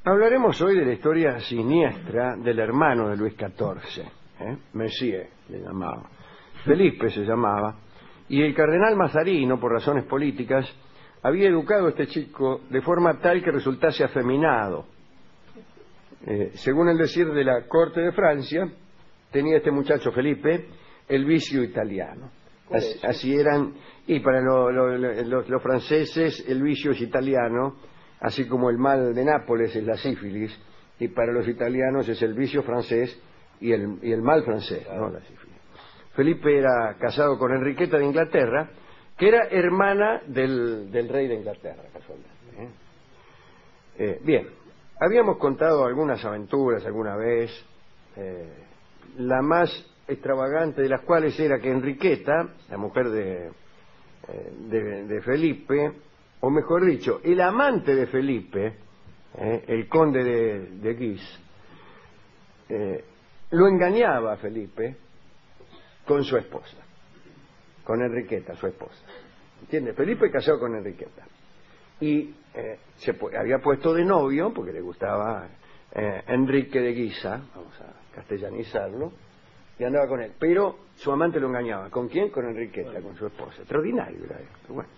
Hablaremos hoy de la historia siniestra del hermano de Luis XIV, Messier le llamaba, Felipe se llamaba, y el cardenal Mazarino, por razones políticas, había educado a este chico de forma tal que resultase afeminado. Según el decir de la corte de Francia, tenía este muchacho Felipe el vicio italiano. Así eran, y para los franceses el vicio es italiano, así como el mal de Nápoles es la sífilis, y para los italianos es el vicio francés y el mal francés, ¿no? La sífilis. Felipe era casado con Enriqueta de Inglaterra, que era hermana del rey de Inglaterra, casualmente. Bien, habíamos contado algunas aventuras alguna vez, la más extravagante de las cuales era que Enriqueta, la mujer de Felipe, o mejor dicho, el amante de Felipe, el conde de Guise, lo engañaba a Felipe con su esposa, con Enriqueta, su esposa. ¿Entiende? Felipe casado con Enriqueta. Y había puesto de novio, porque le gustaba Enrique de Guisa, vamos a castellanizarlo, y andaba con él. Pero su amante lo engañaba. ¿Con quién? Con Enriqueta, con su esposa. Extraordinario era esto. Bueno.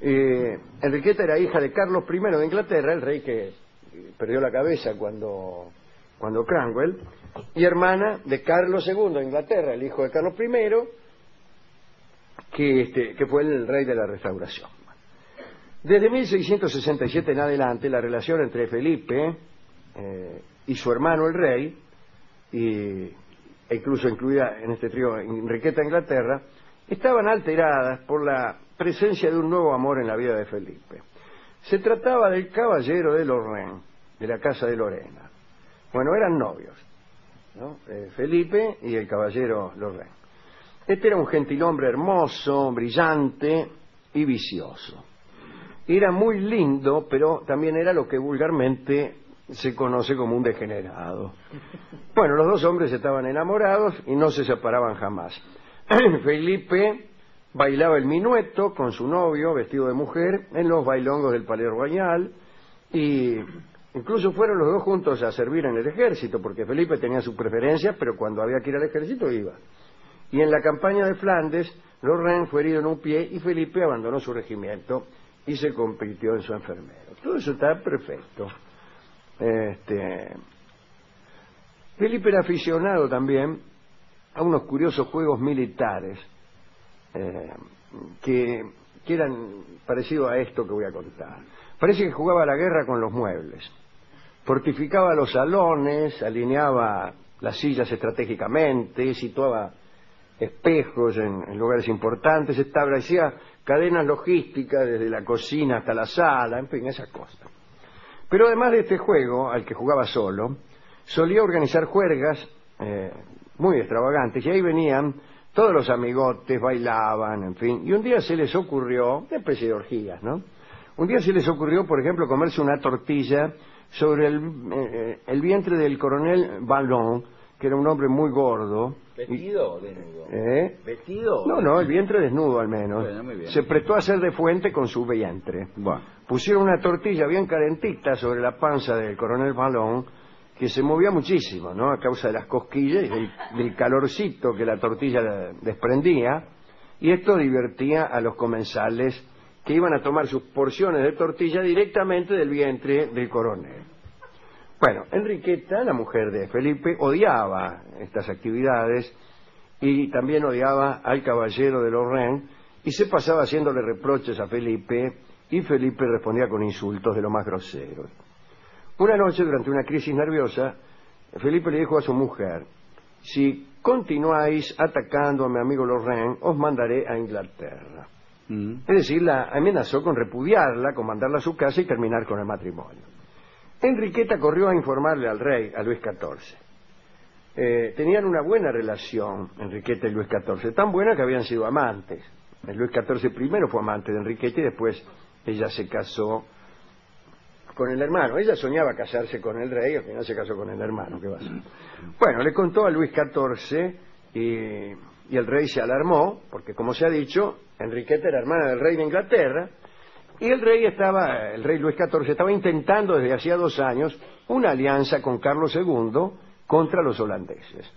Enriqueta era hija de Carlos I de Inglaterra, el rey que perdió la cabeza cuando Cromwell, y hermana de Carlos II de Inglaterra, el hijo de Carlos I, que fue el rey de la Restauración. Desde 1667 en adelante, la relación entre Felipe y su hermano el rey, e incluso incluida en este trío Enriqueta de Inglaterra, estaban alteradas por la presencia de un nuevo amor en la vida de Felipe. Se trataba del caballero de Lorraine, de la casa de Lorena. Bueno, eran novios, ¿no? Felipe y el caballero Lorraine. Este era un gentilhombre hermoso, brillante y vicioso. Era muy lindo, pero también era lo que vulgarmente se conoce como un degenerado. Bueno, los dos hombres estaban enamorados y no se separaban jamás. Felipe bailaba el minueto con su novio, vestido de mujer, en los bailongos del Palais Royal, y incluso fueron los dos juntos a servir en el ejército, porque Felipe tenía su preferencia, pero cuando había que ir al ejército iba. Y en la campaña de Flandes, Lorraine fue herido en un pie y Felipe abandonó su regimiento y se convirtió en su enfermero. Todo eso está perfecto. Felipe era aficionado también a unos curiosos juegos militares que eran parecidos a esto que voy a contar. Parece que jugaba a la guerra con los muebles, fortificaba los salones, alineaba las sillas estratégicamente, situaba espejos en lugares importantes, establecía cadenas logísticas desde la cocina hasta la sala, en fin, esas cosas. Pero además de este juego, al que jugaba solo, solía organizar juergas muy extravagantes, y ahí venían todos los amigotes, bailaban, en fin, y un día se les ocurrió, una especie de orgías, ¿no? Un día se les ocurrió, por ejemplo, comerse una tortilla sobre el vientre del coronel Vallon, que era un hombre muy gordo. ¿Vestido o desnudo? ¿Vestido? No, el vientre desnudo al menos. Bueno, muy bien. Se prestó a hacer de fuente con su vientre. Bueno. Pusieron una tortilla bien calentita sobre la panza del coronel Vallon, que se movía muchísimo, ¿no? A causa de las cosquillas y del calorcito que la tortilla desprendía, y esto divertía a los comensales que iban a tomar sus porciones de tortilla directamente del vientre del coronel. Bueno, Enriqueta, la mujer de Felipe, odiaba estas actividades y también odiaba al caballero de Lorraine, y se pasaba haciéndole reproches a Felipe, y Felipe respondía con insultos de lo más groseros. Una noche, durante una crisis nerviosa, Felipe le dijo a su mujer: si continuáis atacando a mi amigo Lorraine, os mandaré a Inglaterra. Es decir, la amenazó con repudiarla, con mandarla a su casa y terminar con el matrimonio. Enriqueta corrió a informarle al rey, a Luis XIV. Tenían una buena relación, Enriqueta y Luis XIV, tan buena que habían sido amantes. Luis XIV primero fue amante de Enriqueta y después ella se casó con el hermano. Ella soñaba casarse con el rey, al final se casó con el hermano. ¿Qué va a hacer? Bueno, le contó a Luis XIV y el rey se alarmó, porque como se ha dicho, Enriqueta era hermana del rey de Inglaterra, Y el rey Luis XIV estaba intentando desde hacía 2 años una alianza con Carlos II contra los holandeses.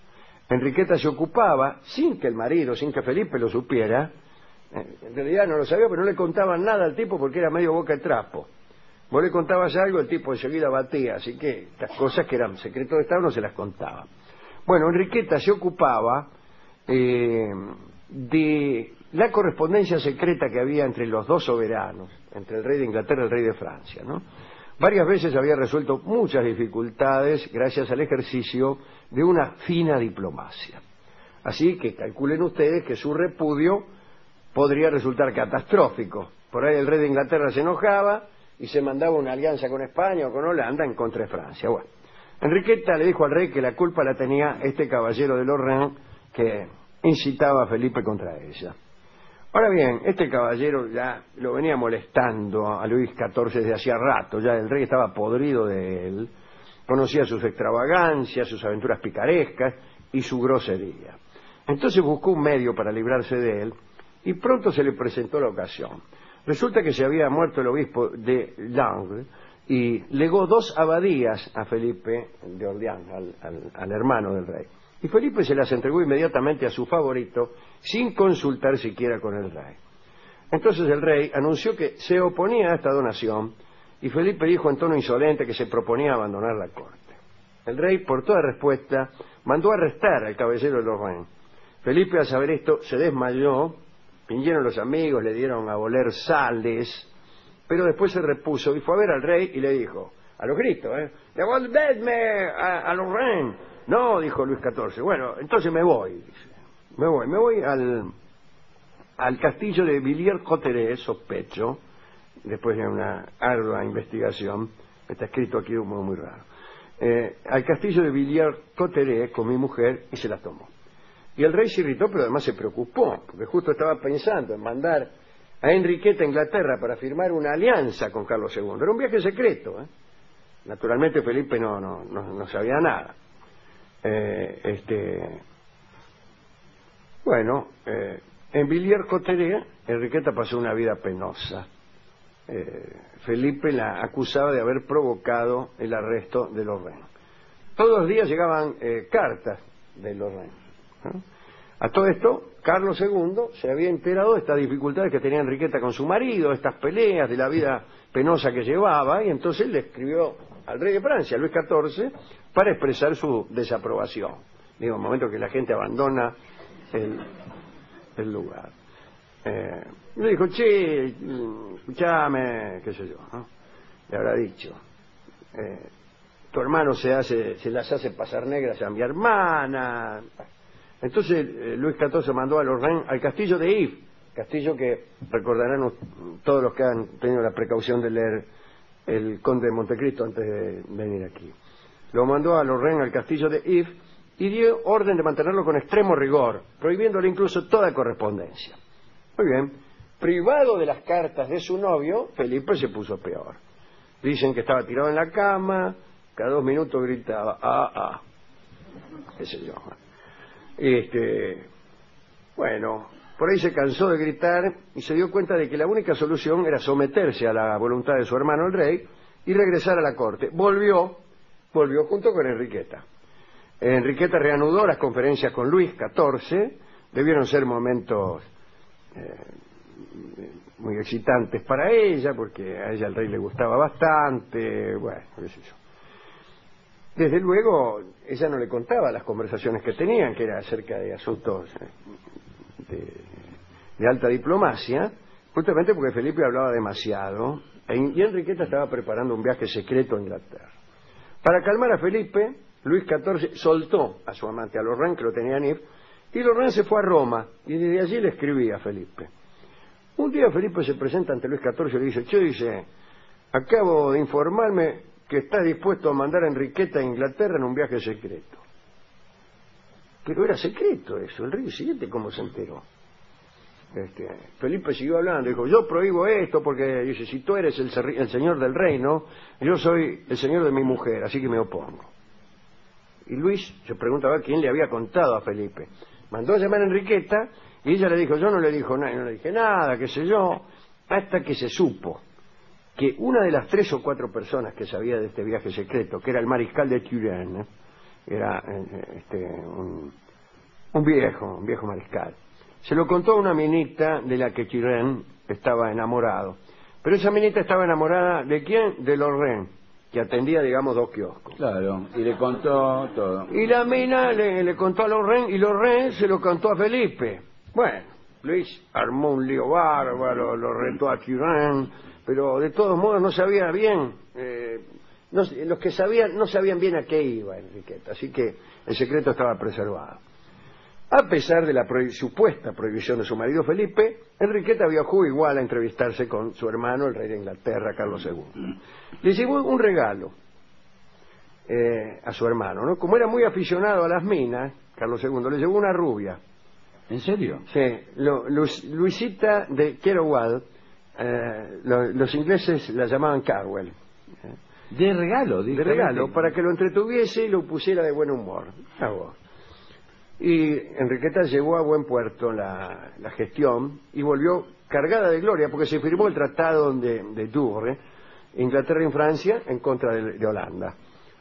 Enriqueta se ocupaba, sin que el marido, sin que Felipe lo supiera, en realidad no lo sabía, pero no le contaban nada al tipo porque era medio boca de trapo. Vos le contabas algo, el tipo enseguida batía, así que las cosas que eran secretos de Estado no se las contaba. Bueno, Enriqueta se ocupaba de la correspondencia secreta que había entre los dos soberanos, entre el rey de Inglaterra y el rey de Francia, ¿no? Varias veces había resuelto muchas dificultades gracias al ejercicio de una fina diplomacia. Así que calculen ustedes que su repudio podría resultar catastrófico. Por ahí el rey de Inglaterra se enojaba y se mandaba una alianza con España o con Holanda en contra de Francia. Bueno, Enriqueta le dijo al rey que la culpa la tenía este caballero de Lorraine que incitaba a Felipe contra ella. Ahora bien, este caballero ya lo venía molestando a Luis XIV desde hacía rato, ya el rey estaba podrido de él, conocía sus extravagancias, sus aventuras picarescas y su grosería. Entonces buscó un medio para librarse de él y pronto se le presentó la ocasión. Resulta que se había muerto el obispo de Langres y legó 2 abadías a Felipe de Orleans, al hermano del rey. Y Felipe se las entregó inmediatamente a su favorito, sin consultar siquiera con el rey. Entonces el rey anunció que se oponía a esta donación, y Felipe dijo en tono insolente que se proponía abandonar la corte. El rey, por toda respuesta, mandó arrestar al caballero de Lorraine. Felipe, al saber esto, se desmayó, vinieron los amigos, le dieron a oler sales, pero después se repuso y fue a ver al rey y le dijo, a los gritos, «Devolvedme a Lorraine». No, dijo Luis XIV, bueno, entonces me voy, dice. Me voy al castillo de Villiers-Cotterêts, sospecho, después de una ardua investigación, está escrito aquí de un modo muy raro, al castillo de Villiers-Cotterêts con mi mujer y se la tomó. Y el rey se irritó, pero además se preocupó, porque justo estaba pensando en mandar a Enriqueta a Inglaterra para firmar una alianza con Carlos II. Era un viaje secreto, ¿eh? Naturalmente Felipe no sabía nada. En Villiers-Cotterêts Enriqueta pasó una vida penosa. Felipe la acusaba de haber provocado el arresto de Lorraine. Todos los días llegaban cartas de Lorraine, ¿no? A todo esto, Carlos II se había enterado de estas dificultades que tenía Enriqueta con su marido, estas peleas, de la vida penosa que llevaba, y entonces le escribió al rey de Francia, Luis XIV, para expresar su desaprobación. Digo, en el momento que la gente abandona el lugar. Le dijo, che, escuchame, qué sé yo, ¿no? Le habrá dicho, tu hermano se las hace pasar negras a mi hermana. Entonces Luis XIV mandó a Lorraine al castillo de If, castillo que recordarán todos los que han tenido la precaución de leer El Conde de Montecristo antes de venir aquí. Lo mandó a Lorraine al castillo de If y dio orden de mantenerlo con extremo rigor, prohibiéndole incluso toda correspondencia. Muy bien, privado de las cartas de su novio, Felipe se puso peor. Dicen que estaba tirado en la cama, cada 2 minutos gritaba, qué sé yo. Bueno, por ahí se cansó de gritar y se dio cuenta de que la única solución era someterse a la voluntad de su hermano el rey y regresar a la corte. Volvió junto con Enriqueta. Enriqueta reanudó las conferencias con Luis XIV, debieron ser momentos muy excitantes para ella, porque a ella el rey le gustaba bastante, bueno, qué sé yo. Desde luego, ella no le contaba las conversaciones que tenían, que era acerca de asuntos de alta diplomacia, justamente porque Felipe hablaba demasiado, y Enriqueta estaba preparando un viaje secreto a Inglaterra. Para calmar a Felipe, Luis XIV soltó a su amante, a Lorraine, que lo tenía en If, y Lorraine se fue a Roma, y desde allí le escribía a Felipe. Un día Felipe se presenta ante Luis XIV y le dice, che, dice, acabo de informarme que está dispuesto a mandar a Enriqueta a Inglaterra en un viaje secreto. Pero era secreto eso, el rey siguiente cómo se enteró. Felipe siguió hablando, dijo, yo prohíbo esto porque, dice, si tú eres el señor del reino, yo soy el señor de mi mujer, así que me opongo. Y Luis se preguntaba quién le había contado a Felipe. Mandó a llamar a Enriqueta y ella le dijo, yo no le dije nada, qué sé yo, hasta que se supo que una de las 3 o 4 personas que sabía de este viaje secreto, que era el mariscal de Turenne, era un viejo mariscal, se lo contó a una minita de la que Turenne estaba enamorado. Pero esa minita estaba enamorada ¿de quién? De Lorraine, que atendía, digamos, 2 kioscos. Claro, y le contó todo. Y la mina le contó a Lorraine, y Lorraine se lo contó a Felipe. Bueno, Luis armó un lío bárbaro, lo retó a Turenne, pero de todos modos no sabía bien, los que sabían no sabían bien a qué iba Enriqueta, así que el secreto estaba preservado. A pesar de la supuesta prohibición de su marido Felipe, Enriqueta viajó igual a entrevistarse con su hermano, el rey de Inglaterra, Carlos II. Le llevó un regalo a su hermano, ¿no? Como era muy aficionado a las minas, Carlos II le llevó una rubia. ¿En serio? Sí, Luisita de Querowal, los ingleses la llamaban Carwell. De regalo, de regalo, para que lo entretuviese y lo pusiera de buen humor. Y Enriqueta llevó a buen puerto la gestión y volvió cargada de gloria, porque se firmó el tratado de Douvres, Inglaterra y Francia, en contra de Holanda.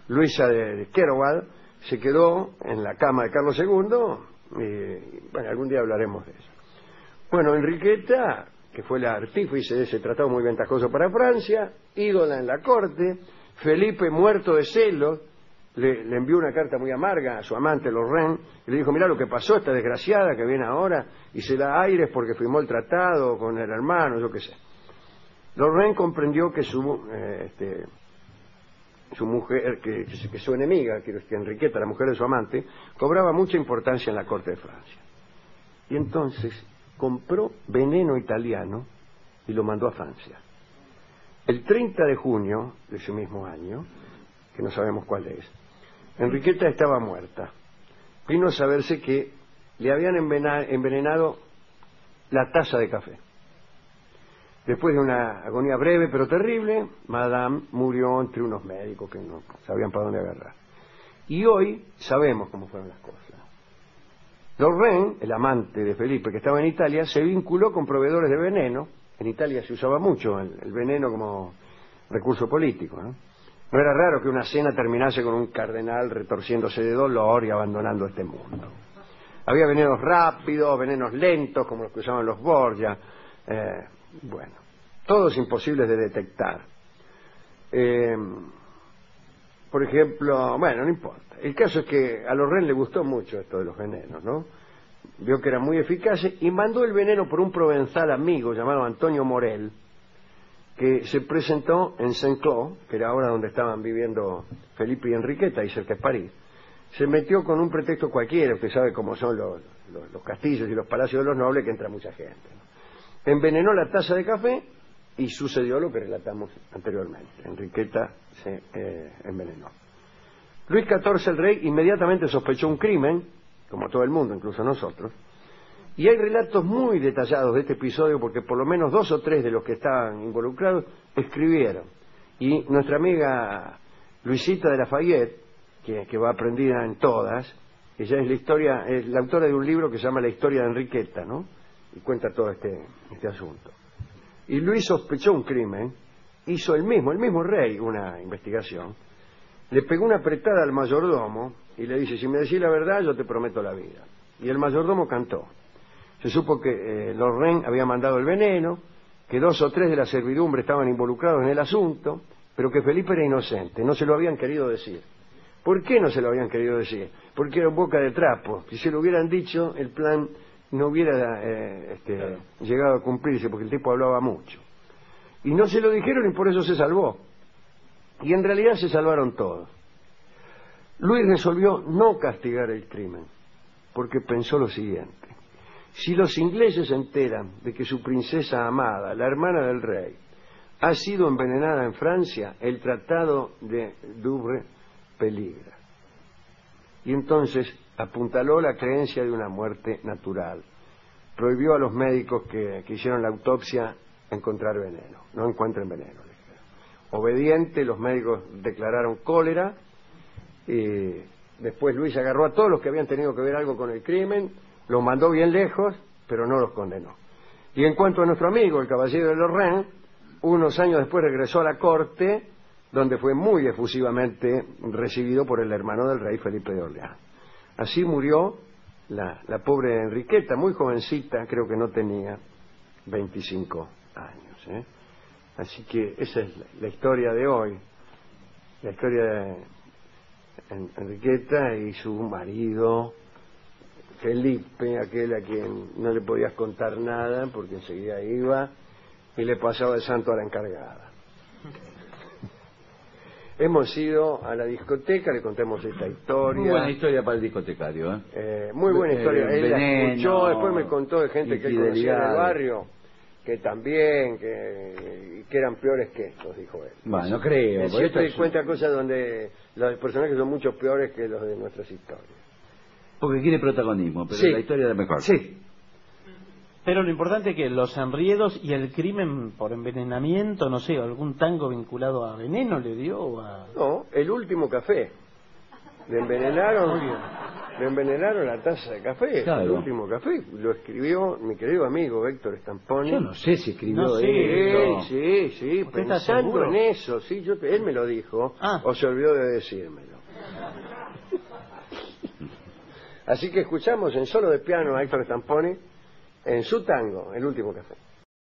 Luisa de Querowal se quedó en la cama de Carlos II, y bueno, algún día hablaremos de eso. Bueno, Enriqueta, que fue la artífice de ese tratado muy ventajoso para Francia, ídola en la corte, Felipe, muerto de celos, le envió una carta muy amarga a su amante Lorraine y le dijo: mirá lo que pasó, esta desgraciada que viene ahora y se da aires porque firmó el tratado con el hermano, yo qué sé. Lorraine comprendió que su mujer, que su enemiga, que Enriqueta, la mujer de su amante, cobraba mucha importancia en la corte de Francia. Y entonces compró veneno italiano y lo mandó a Francia. El 30 de junio de ese mismo año, que no sabemos cuál es, Enriqueta estaba muerta. Vino a saberse que le habían envenenado la taza de café. Después de una agonía breve pero terrible, Madame murió entre unos médicos que no sabían para dónde agarrar. Y hoy sabemos cómo fueron las cosas. Lorraine, el amante de Felipe que estaba en Italia, se vinculó con proveedores de veneno. En Italia se usaba mucho el veneno como recurso político, ¿no? No era raro que una cena terminase con un cardenal retorciéndose de dolor y abandonando este mundo. Había venenos rápidos, venenos lentos, como los que usaban los Borgia. Bueno, todos imposibles de detectar. Por ejemplo, bueno, no importa. El caso es que a Lorraine le gustó mucho esto de los venenos, ¿no? Vio que eran muy eficaces y mandó el veneno por un provenzal amigo llamado Antonio Morel, que se presentó en Saint-Cloud, que era ahora donde estaban viviendo Felipe y Enriqueta, y cerca de París. Se metió con un pretexto cualquiera, usted sabe cómo son los castillos y los palacios de los nobles, que entra mucha gente, ¿no? Envenenó la taza de café y sucedió lo que relatamos anteriormente. Enriqueta se envenenó. Luis XIV, el rey, inmediatamente sospechó un crimen, como todo el mundo, incluso nosotros, y hay relatos muy detallados de este episodio porque por lo menos 2 o 3 de los que estaban involucrados escribieron. Y nuestra amiga Luisita de Lafayette, que va aprendida en todas, ella es la autora de un libro que se llama La historia de Enriqueta, ¿no? Y cuenta todo este asunto. Y Luis sospechó un crimen, hizo el mismo rey una investigación, le pegó una apretada al mayordomo y le dice: si me decís la verdad yo te prometo la vida. Y el mayordomo cantó. Se supo que Lorraine había mandado el veneno, que 2 o 3 de la servidumbre estaban involucrados en el asunto, pero que Felipe era inocente, no se lo habían querido decir. ¿Por qué no se lo habían querido decir? Porque era boca de trapo. Si se lo hubieran dicho, el plan no hubiera llegado a cumplirse, porque el tipo hablaba mucho. Y no se lo dijeron y por eso se salvó. Y en realidad se salvaron todos. Luis resolvió no castigar el crimen, porque pensó lo siguiente: si los ingleses se enteran de que su princesa amada, la hermana del rey, ha sido envenenada en Francia, el tratado de Douvres peligra. Y entonces apuntaló la creencia de una muerte natural. Prohibió a los médicos que hicieron la autopsia encontrar veneno. No encuentren veneno, le dijeron. Obediente, los médicos declararon cólera. Y después Luis agarró a todos los que habían tenido que ver algo con el crimen, los mandó bien lejos, pero no los condenó. Y en cuanto a nuestro amigo, el caballero de Lorraine, unos años después regresó a la corte, donde fue muy efusivamente recibido por el hermano del rey Felipe de Orleans. Así murió la pobre Enriqueta, muy jovencita, creo que no tenía 25 años. Así que esa es la historia de hoy, la historia de Enriqueta y su marido Felipe, aquel a quien no le podías contar nada porque enseguida iba y le pasaba el santo a la encargada. Hemos ido a la discoteca, le contamos esta historia. Muy buena historia para el discotecario, muy buena historia. Él la veneno, escuchó, después me contó de gente que él conocía en el barrio, que también, que eran peores que estos, dijo él. Bueno, no creo. Él siempre cuenta cosas donde los personajes son mucho peores que los de nuestras historias. Porque quiere protagonismo, pero Sí. la historia es mejor. Sí. Pero lo importante es que los enriedos y el crimen por envenenamiento, no sé, algún tango vinculado a veneno le dio o a... No, el último café. Le envenenaron la taza de café, Claro. el último café. Lo escribió mi querido amigo Héctor Stamponi. Yo no sé si escribió No sé, eso. Sí, ¿Usted está pensando seguro? en eso, sí, él me lo dijo, Ah. o se olvidó de decírmelo. Así que escuchamos en solo de piano a Héctor Stamponi en su tango, El último café.